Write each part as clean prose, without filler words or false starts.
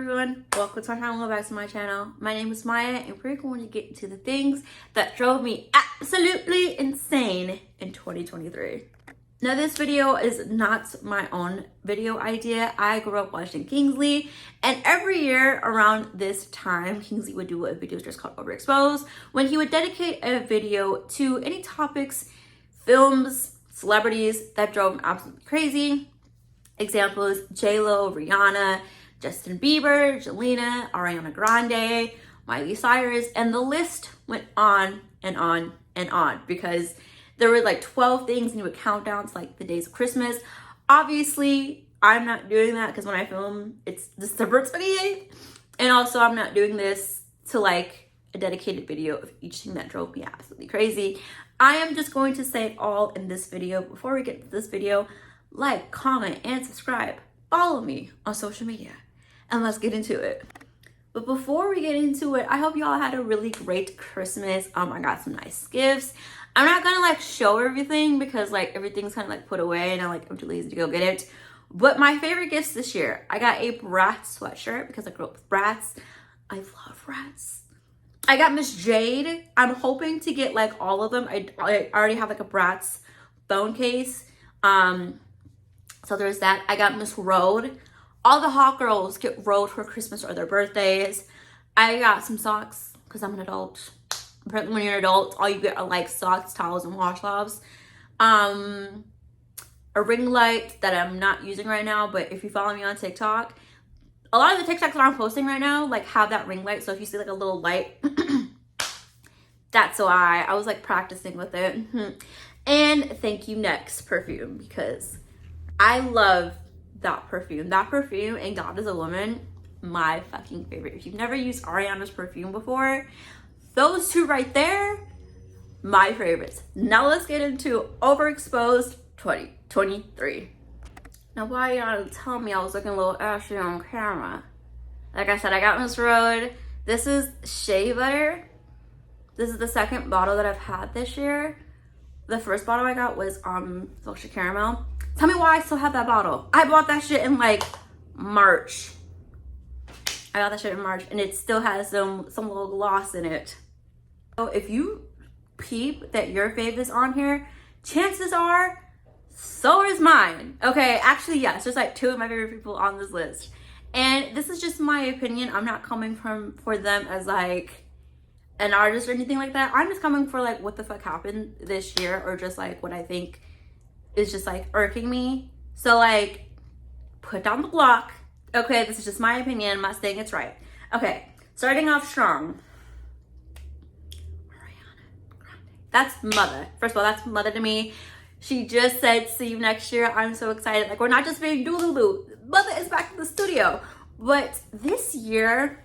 everyone, welcome to my channel, welcome back to my channel. My name is Maya and we're going to get into the things that drove me absolutely insane in 2023. Now this video is not my own video idea. I grew up watching Kingsley, and every year around this time Kingsley would do a video just called Overexposed, when he would dedicate a video to any topics, films, celebrities that drove him absolutely crazy. Examples: J-Lo, Rihanna, Justin Bieber, Jelena, Ariana Grande, Miley Cyrus, and the list went on and on and on, because there were like 12 things and you would count down to like the days of Christmas. Obviously, I'm not doing that because when I film, it's December 28th. And also I'm not doing this to like a dedicated video of each thing that drove me absolutely crazy. I am just going to say it all in this video. Before we get to this video, like, comment, and subscribe. Follow me on social media. And let's get into it. But before we get into it, I hope y'all had a really great Christmas. I got some nice gifts. I'm not gonna like show everything because like everything's kind of like put away and I'm too lazy to go get it. But my favorite gifts this year, I got a Bratz sweatshirt because I grew up with Bratz. I love Bratz. I got Miss Jade. I'm hoping to get like all of them. I already have like a Bratz phone case. So there's that. I got Miss Road. All the hot girls get Road for Christmas or their birthdays. I got some socks because I'm an adult. Apparently when you're an adult, all you get are like socks, towels, and washcloths. A ring light that I'm not using right now, but if you follow me on TikTok, a lot of the TikToks that I'm posting right now like have that ring light. So if you see like a little light, that's why I was like practicing with it. And Thank You Next perfume, because I love that perfume. That perfume and God Is a Woman, my fucking favorite. If you've never used Ariana's perfume before, those two right there, my favorites. Now let's get into Overexposed 2023. Now why y'all tell me I was looking a little ashy on camera? Like I said, I got Miss Road. This is shea butter. This is the second bottle that I've had this year. The first bottle I got was Salted Caramel. Tell me why I still have that bottle. I bought that shit in like March. I got that shit in March and it still has some little gloss in it. So if you peep that your fave is on here, chances are so is mine. Okay, actually yes, there's like two of my favorite people on this list. And this is just my opinion. I'm not coming for them as like an artist or anything like that. I'm just coming for like what the fuck happened this year, or just like what I think is just like irking me. So like, put down the block. Okay, this is just my opinion. I'm not saying it's right. Okay, starting off strong. Ariana Grande. That's mother. First of all, that's mother to me. She just said, see you next year. I'm so excited. Like, we're not just being doodaloo. Mother is back in the studio. But this year,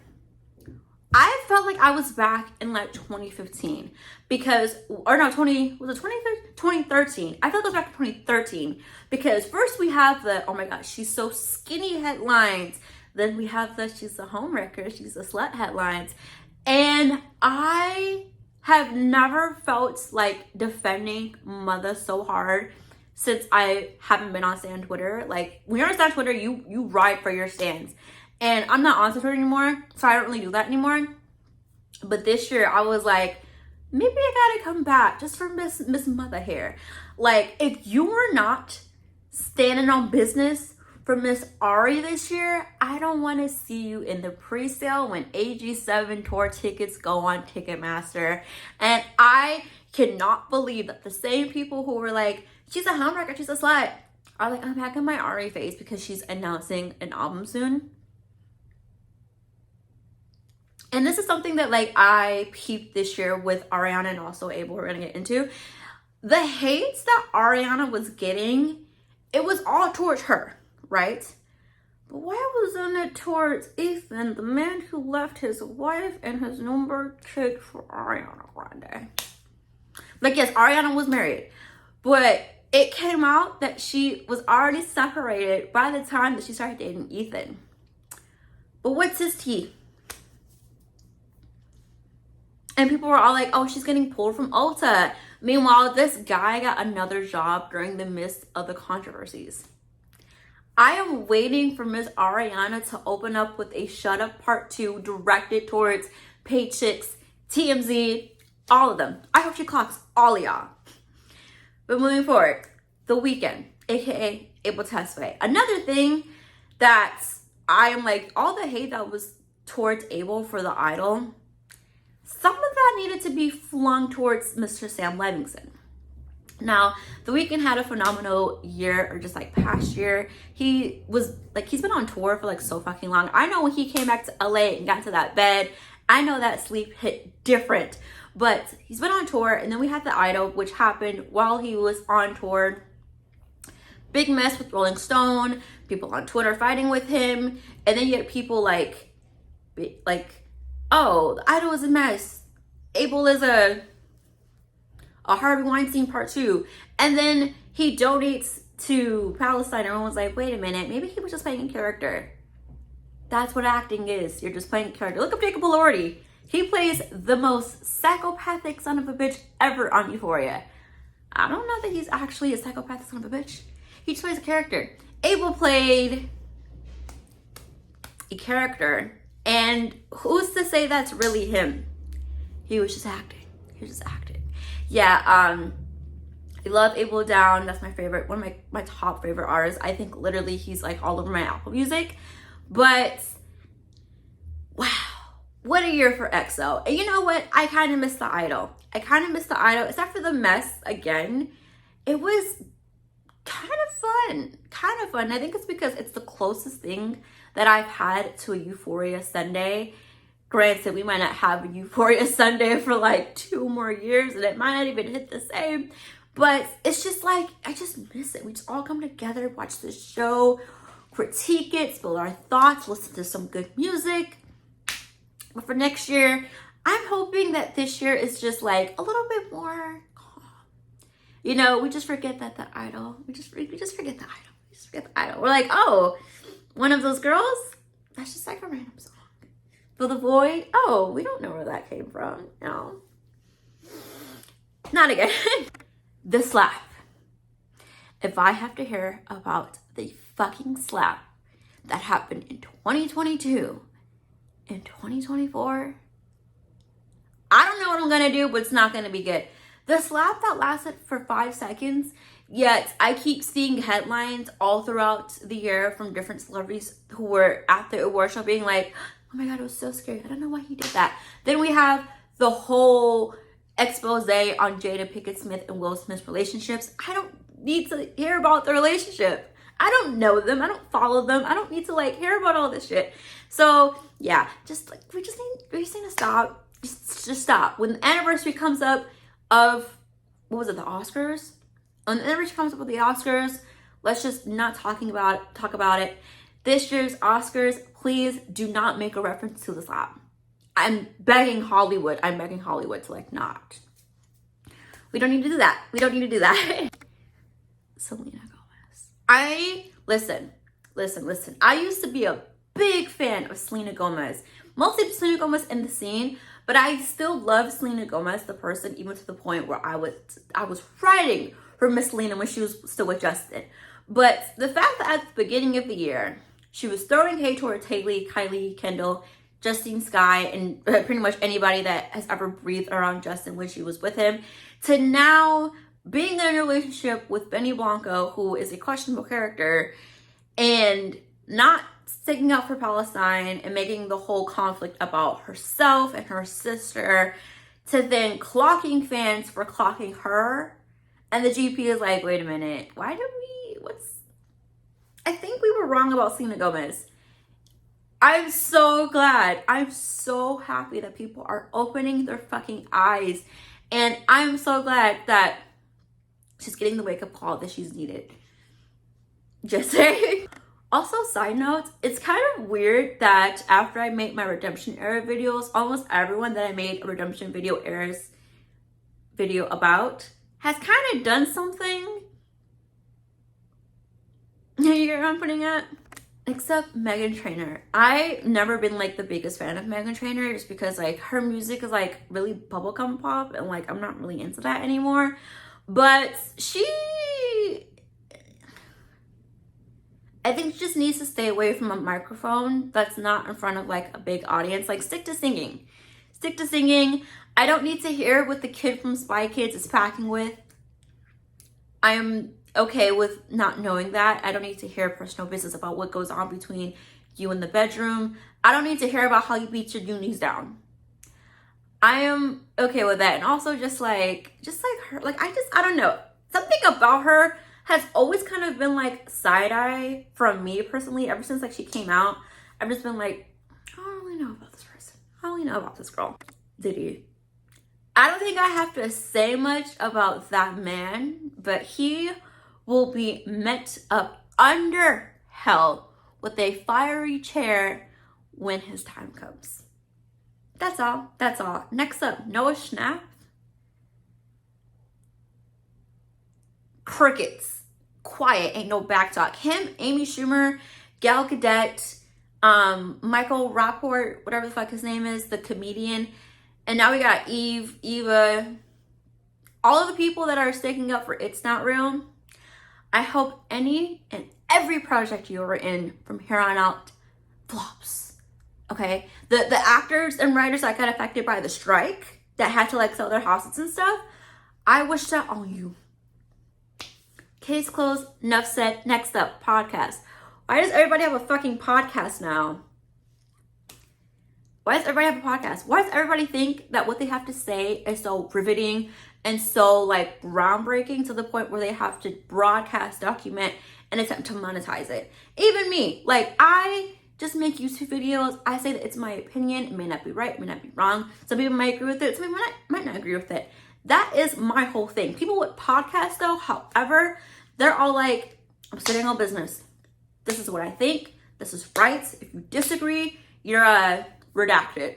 I felt like I was back in like 2015 because, or no, 2013. I felt like I was back in 2013 because first we have the, oh my gosh, she's so skinny headlines. Then we have the, she's a homewrecker, she's a slut headlines. And I have never felt like defending mother so hard since I haven't been on Stan Twitter. Like when you're on Stan Twitter, you ride for your stands. And I'm not on Twitter anymore, so I don't really do that anymore. But this year, I was like, maybe I gotta come back just for Miss Mother here. Like, if you were not standing on business for Miss Ari this year, I don't want to see you in the pre-sale when AG7 tour tickets go on Ticketmaster. And I cannot believe that the same people who were like, she's a homewrecker, she's a slut, are like, I'm back in my Ari face because she's announcing an album soon. And this is something that like I peeped this year with Ariana and also Abel, we're gonna get into. The hates that Ariana was getting, it was all towards her, right? But why wasn't it towards Ethan, the man who left his wife and his newborn kid for Ariana Grande? Like, yes, Ariana was married, but it came out that she was already separated by the time that she started dating Ethan. But what's his tea? And people were all like, oh, she's getting pulled from Ulta. Meanwhile, this guy got another job during the midst of the controversies. I am waiting for Miss Ariana to open up with a Shut Up Part 2 directed towards Page Six, TMZ, all of them. I hope she clocks all of y'all. But moving forward, The Weeknd, aka Abel Tesfaye. Another thing that I am like, all the hate that was towards Abel for The Idol, some of that needed to be flung towards Mr. Sam Levinson. Now, The Weeknd had a phenomenal year, or just like past year. He was like, he's been on tour for like so fucking long. I know when he came back to LA and got to that bed, I know that sleep hit different. But he's been on tour, and then we had The Idol, which happened while he was on tour. Big mess with Rolling Stone, people on Twitter fighting with him, and then you get people like, oh, The Idol is a mess. Abel is a Harvey Weinstein Part 2. And then he donates to Palestine. Everyone's like, wait a minute, maybe he was just playing a character. That's what acting is. You're just playing a character. Look up Jacob Elordi. He plays the most psychopathic son of a bitch ever on Euphoria. I don't know that he's actually a psychopathic son of a bitch. He just plays a character. Abel played a character, and who's to say that's really him? He was just acting. He was just acting. Yeah, I love Abel Down. That's my favorite, one of my top favorite artists. I think literally he's like all over my Apple Music. But wow, what a year for EXO. And you know what? I kind of miss The Idol. Except for the mess again. It was kind of fun. I think it's because it's the closest thing that I've had to a Euphoria Sunday. Granted, we might not have a Euphoria Sunday for like 2 more years, and it might not even hit the same. But it's just like, I just miss it. We just all come together, watch the show, critique it, spill our thoughts, listen to some good music. But for next year, I'm hoping that this year is just like a little bit more calm. You know, we just forget that The Idol. We just forget The Idol. We're like, oh, one of those girls? That's just like a random song. Fill the Void? Oh, we don't know where that came from. No. Not again. The slap. If I have to hear about the fucking slap that happened in 2022 and 2024, I don't know what I'm gonna do, but it's not gonna be good. The slap that lasted for 5 seconds, yet I keep seeing headlines all throughout the year from different celebrities who were at the award show being like, oh my God, it was so scary. I don't know why he did that. Then we have the whole expose on Jada Pinkett Smith and Will Smith's relationships. I don't need to hear about the relationship. I don't know them. I don't follow them. I don't need to like hear about all this shit. So yeah, just like we just need to stop. Just stop. When the anniversary comes up of, what was it, the Oscars? When the anniversary comes up with the Oscars, let's just not talk about it. This year's Oscars, please do not make a reference to the slap. I'm begging Hollywood to like not. We don't need to do that. Selena Gomez. Listen. I used to be a big fan of Selena Gomez. Mostly Selena Gomez in the scene, but I still love Selena Gomez, the person, even to the point where I was writing for Miss Selena when she was still with Justin. But the fact that at the beginning of the year, she was throwing hate towards Haley, Kylie, Kendall, Justine Skye, and pretty much anybody that has ever breathed around Justin when she was with him, to now being in a relationship with Benny Blanco, who is a questionable character, and not sticking up for Palestine and making the whole conflict about herself and her sister, to then clocking fans for clocking her. And the GP is like, wait a minute, I think we were wrong about Selena Gomez. I'm so glad. I'm so happy that people are opening their fucking eyes. And I'm so glad that she's getting the wake-up call that she's needed. Just saying. Also, side note, it's kind of weird that after I made my redemption era videos, almost everyone that I made a redemption video about has kind of done something. You hear what I'm putting at? Except Meghan Trainor. I've never been like the biggest fan of Meghan Trainor, just because like her music is like really bubblegum pop, and like I'm not really into that anymore. But I think she just needs to stay away from a microphone that's not in front of like a big audience. Like, stick to singing. Stick to singing. I don't need to hear what the kid from Spy Kids is packing with. I am okay with not knowing that. I don't need to hear personal business about what goes on between you in the bedroom. I don't need to hear about how you beat your unis down. I am okay with that. And also just like her, like, I don't know. Something about her has always kind of been like side eye from me personally. Ever since like she came out, I've just been like, I don't really know about this person. I don't really know about this girl. Diddy. I don't think I have to say much about that man, but he will be met up under hell with a fiery chair when his time comes. That's all. That's all. Next up, Noah Schnapp. Crickets. Quiet. Ain't no back talk. Him, Amy Schumer, Gal Gadot, Michael Rapport, whatever the fuck his name is, the comedian. And now we got Eva. All of the people that are sticking up for It's Not Real. I hope any and every project you are in from here on out flops. Okay? The actors and writers that got affected by the strike, that had to like sell their houses and stuff, I wish that on you. Case closed. Enough said. Next up, podcast. Why does everybody have a fucking podcast now? Why does everybody have a podcast? Why does everybody think that what they have to say is so riveting and so like groundbreaking to the point where they have to broadcast, document, and attempt to monetize it? Even me, like, I just make YouTube videos. I say that it's my opinion. It may not be right, it may not be wrong. Some people might agree with it, some people might not agree with it. That is my whole thing. People with podcasts though, however, they're all like, I'm sitting on business. This is what I think. This is right. If you disagree, you're redacted.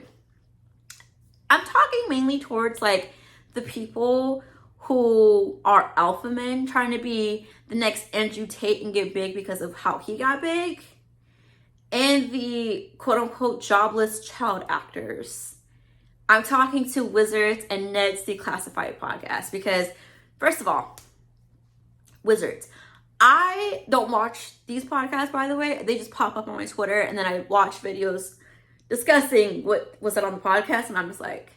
I'm talking mainly towards like the people who are alpha men trying to be the next Andrew Tate and get big because of how he got big, and the quote unquote jobless child actors. I'm talking to Wizards and Ned's Declassified podcast because, first of all, Wizards. I don't watch these podcasts, by the way. They just pop up on my Twitter, and then I watch videos discussing what was said on the podcast, and I'm just like,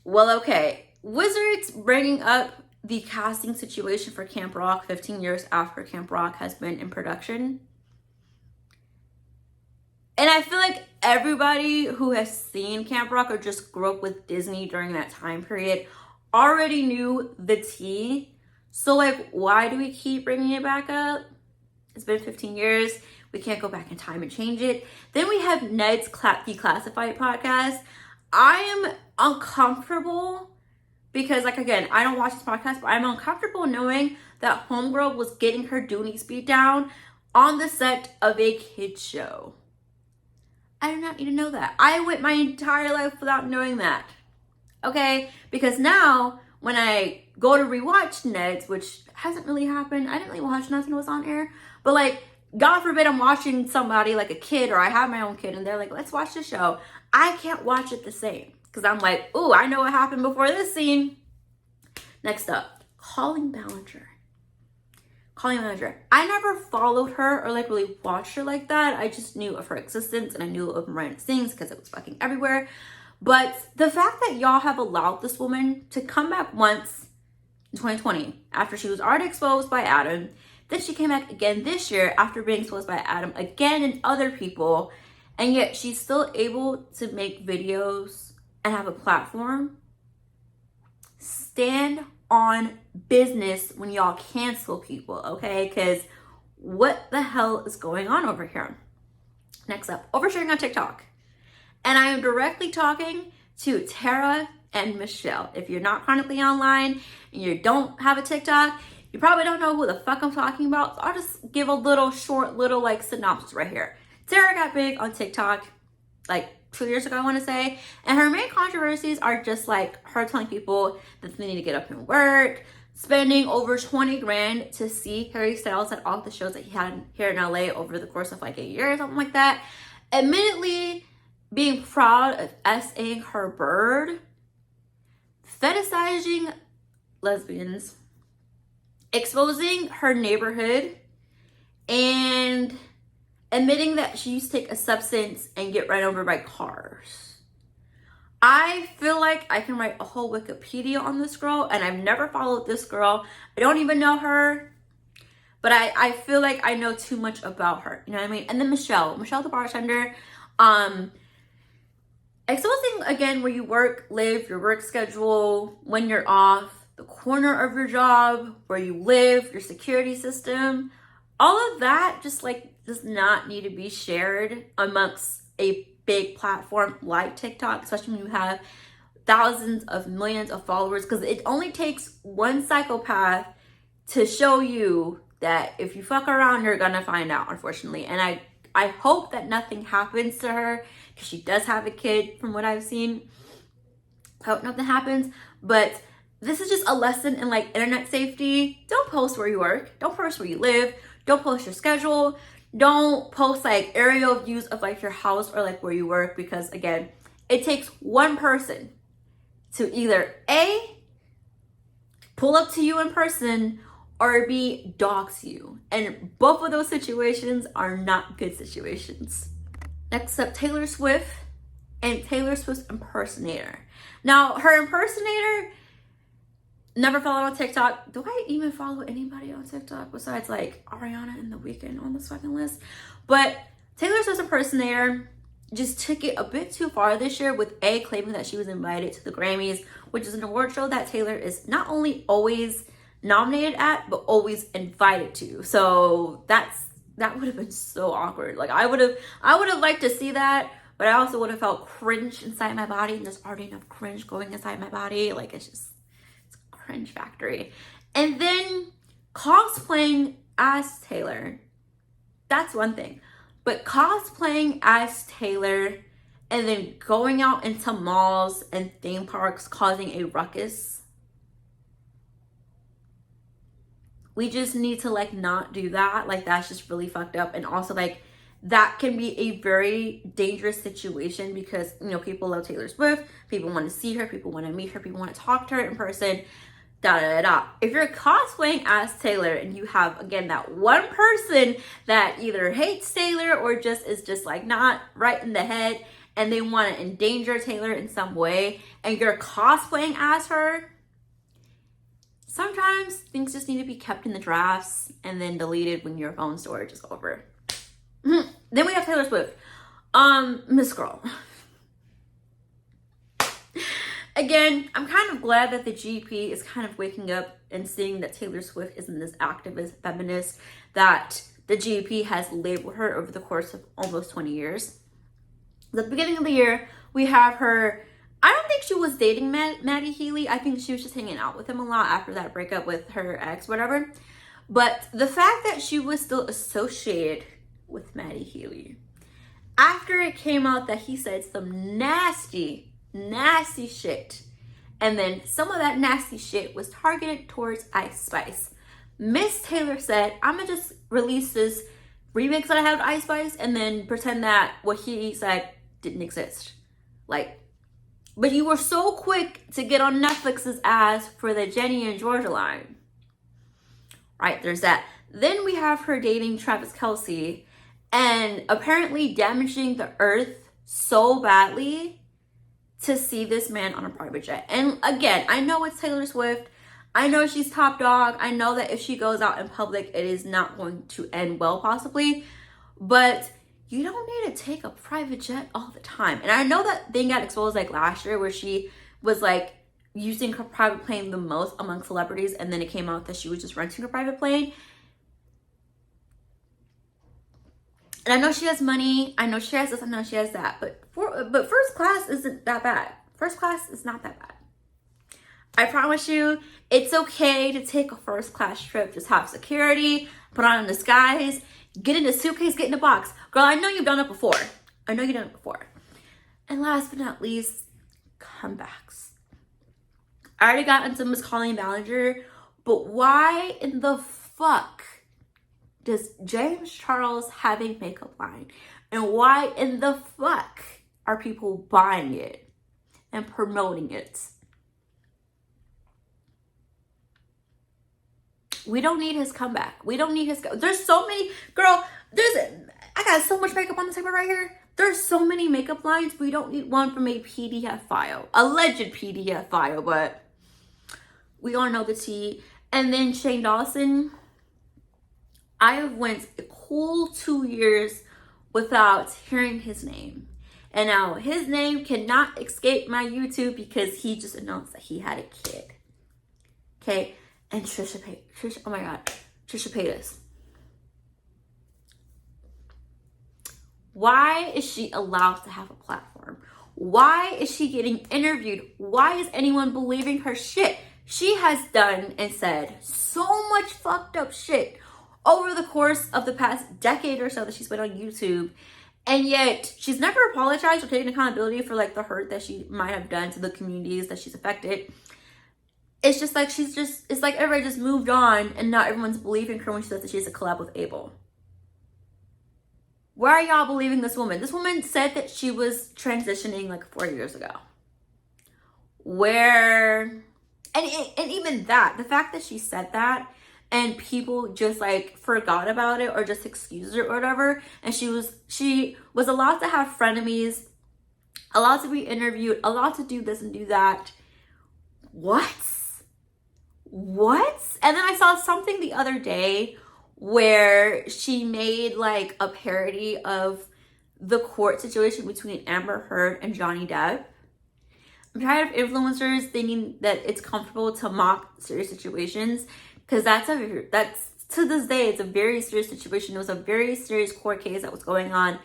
well, okay. Wizards bringing up the casting situation for Camp Rock 15 years after Camp Rock has been in production. And I feel like everybody who has seen Camp Rock or just grew up with Disney during that time period already knew the tea. So like, why do we keep bringing it back up? It's been 15 years. We can't go back in time and change it. Then we have Ned's Declassified podcast. I am uncomfortable because, like, again, I don't watch this podcast, but I'm uncomfortable knowing that homegirl was getting her Doonies beat down on the set of a kid's show. I do not need to know that. I went my entire life without knowing that. Okay? Because now, when I go to rewatch Ned's, which hasn't really happened, I didn't really watch nothing that was on air, but like, God forbid I'm watching somebody like a kid, or I have my own kid and they're like, let's watch the show. I can't watch it the same because I'm like, ooh, I know what happened before this scene. Next up, Colleen Ballinger. I never followed her or like really watched her like that. I just knew of her existence and I knew of Miranda Sings because it was fucking everywhere. But the fact that y'all have allowed this woman to come back once in 2020 after she was already exposed by Adam, then she came back again this year after being exposed by Adam again and other people, and yet she's still able to make videos and have a platform. Stand on business when y'all cancel people, okay? Because what the hell is going on over here? Next up, oversharing on TikTok. And I am directly talking to Tara and Michelle. If you're not chronically online and you don't have a TikTok, you probably don't know who the fuck I'm talking about. So I'll just give a short like synopsis right here. Tara got big on TikTok like 2 years ago, I want to say. And her main controversies are just like her telling people that they need to get up and work, spending over 20 grand to see Harry Styles at all the shows that he had here in LA over the course of like a year or something like that. Admittedly, being proud of S-ing her bird,, lesbians, exposing her neighborhood, and admitting that she used to take a substance and get run over by cars. I feel like I can write a whole Wikipedia on this girl, and I've never followed this girl. I don't even know her, but I feel like I know too much about her. You know what I mean? And then Michelle the bartender, exposing again where you work, live, your work schedule, when you're off, the corner of your job, where you live, your security system, all of that just like does not need to be shared amongst a big platform like TikTok, especially when you have thousands of millions of followers, because it only takes one psychopath to show you that if you fuck around, you're gonna find out, unfortunately. And I hope that nothing happens to her, because she does have a kid from what I've seen. I hope nothing happens, but this is just a lesson in like internet safety. Don't post where you work, don't post where you live, don't post your schedule, don't post like aerial views of like your house or like where you work, because again, it takes one person to either A, pull up to you in person, or B, dox you. And both of those situations are not good situations. Next up, Taylor Swift and Taylor Swift's impersonator. Now, her impersonator, never followed on TikTok. Do I even follow anybody on TikTok besides like Ariana and The Weeknd on this fucking list? But Taylor Swift's impersonator just took it a bit too far this year with A, claiming that she was invited to the Grammys, which is an award show that Taylor is not only always nominated at, but always invited to. So that would have been so awkward. Like I would have liked to see that, but I also would have felt cringe inside my body, and there's already enough cringe going inside my body. Like it's cringe factory. And then cosplaying as Taylor, that's one thing, but cosplaying as Taylor and then going out into malls and theme parks causing a ruckus, we just need to like not do that. Like that's just really fucked up. And also like that can be a very dangerous situation, because you know people love Taylor Swift, people want to see her, people want to meet her, people want to talk to her in person, da da da da. If you're cosplaying as Taylor and you have again that one person that either hates Taylor or just is just like not right in the head and they want to endanger Taylor in some way, and you're cosplaying as her, sometimes things just need to be kept in the drafts and then deleted when your phone storage is over. Then we have Taylor Swift. Miss Girl. Again, I'm kind of glad that the GP is kind of waking up and seeing that Taylor Swift isn't this activist feminist that the GP has labeled her over the course of almost 20 years. At the beginning of the year, we have her, I don't think she was dating Maddie Healy. I think she was just hanging out with him a lot after that breakup with her ex, whatever. But the fact that she was still associated with Maddie Healy, after it came out that he said some nasty shit, and then some of that nasty shit was targeted towards Ice Spice, Miss Taylor said, I'm gonna just release this remix that I have of Ice Spice and then pretend that what he said didn't exist. Like, but you were so quick to get on Netflix's ass for the Jenny and Georgia line. Right, there's that. Then we have her dating Travis Kelce and apparently damaging the earth so badly to see this man on a private jet. And again, I know it's Taylor Swift. I know she's top dog. I know that if she goes out in public, it is not going to end well, possibly. But you don't need to take a private jet all the time. And I know that thing got exposed like last year where she was like using her private plane the most among celebrities, and then it came out that she was just renting a private plane. And I know she has money, I know she has this, I know she has that, but first class isn't that bad. First class is not that bad. I promise you, it's okay to take a first class trip. Just have security, put on a disguise, get in a suitcase, get in a box. Girl, I know you've done it before. And last but not least, comebacks. I already got into Miss Colleen Ballinger, but why in the fuck does James Charles have a makeup line? And why in the fuck are people buying it and promoting it? We don't need his comeback. We don't need his, there's so many, girl, I got so much makeup on the table right here. There's so many makeup lines. We don't need one from a PDF file, alleged PDF file, but we all know the tea. And then Shane Dawson, I have went a cool 2 years without hearing his name. And now his name cannot escape my YouTube because he just announced that he had a kid. Okay, and Trisha, oh my God, Trisha Paytas. Why is she allowed to have a platform? Why is she getting interviewed? Why is anyone believing her shit? She has done and said so much fucked up shit over the course of the past decade or so that she's been on YouTube. And yet she's never apologized or taken accountability for like the hurt that she might have done to the communities that she's affected. It's just like it's like everybody just moved on and not everyone's believing her when she says that she has a collab with Abel. Why are y'all believing this woman? This woman said that she was transitioning like 4 years ago. And even that, the fact that she said that and people just like forgot about it or just excused her or whatever, and she was allowed to have frenemies, allowed to be interviewed, allowed to do this and do that. What? And then I saw something the other day where she made like a parody of the court situation between Amber Heard and Johnny Depp. I'm tired of influencers thinking that it's comfortable to mock serious situations, because that's to this day, it's a very serious situation. It was a very serious court case that was going on.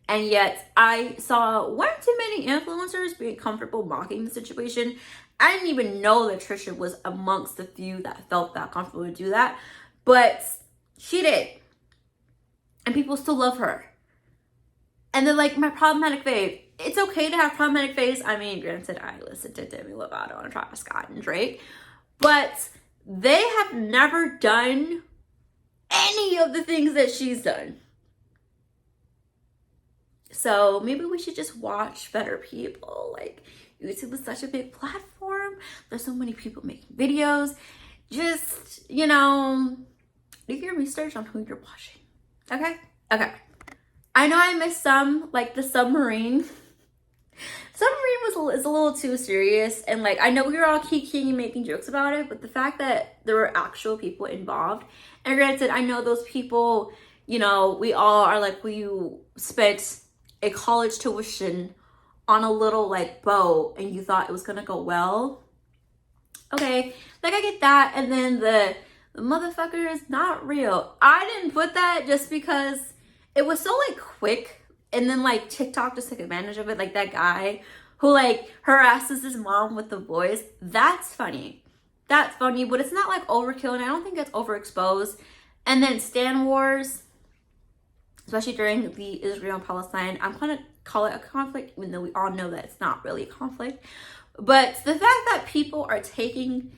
And yet I saw one too many influencers being comfortable mocking the situation. I didn't even know that Trisha was amongst the few that felt that comfortable to do that. But she did. And people still love her. And then like my problematic fave. It's okay to have problematic faves. I mean, granted, I listened to Demi Lovato and Travis Scott and Drake. But they have never done any of the things that she's done. So maybe we should just watch better people. Like, YouTube is such a big platform. There's so many people making videos. Just, do your research on who you're watching. Okay? Okay. I know I missed some, like the submarine. Submarine is a little too serious. And like, I know we were all kikiing and making jokes about it, but the fact that there were actual people involved. And granted, I know those people, we all are like, we spent a college tuition on a little like boat and you thought it was gonna go well. Okay, like I get that. And then the motherfucker is not real. I didn't put that just because it was so like quick, and then like TikTok just took advantage of it. Like that guy who like harasses his mom with the voice. That's funny, but it's not like overkill, and I don't think it's overexposed. And then Stan Wars, especially during the Israel and Palestine, I'm gonna call it a conflict, even though we all know that it's not really a conflict. But the fact that people are taking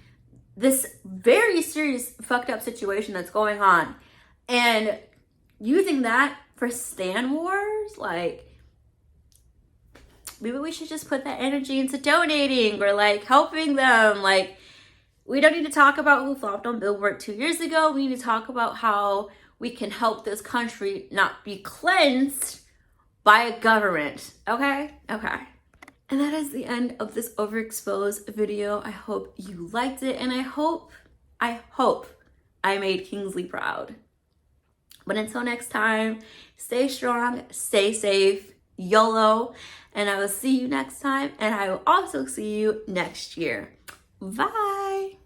this very serious fucked up situation that's going on and using that for Stan Wars, like, maybe we should just put that energy into donating or like helping them. Like, we don't need to talk about who flopped on Billboard 2 years ago. We need to talk about how we can help this country not be cleansed by a government. Okay? Okay. And that is the end of this Overexposed video. I hope you liked it, and I hope I made Kingsley proud. But until next time, stay strong, stay safe, YOLO, and I will see you next time, and I will also see you next year. Bye.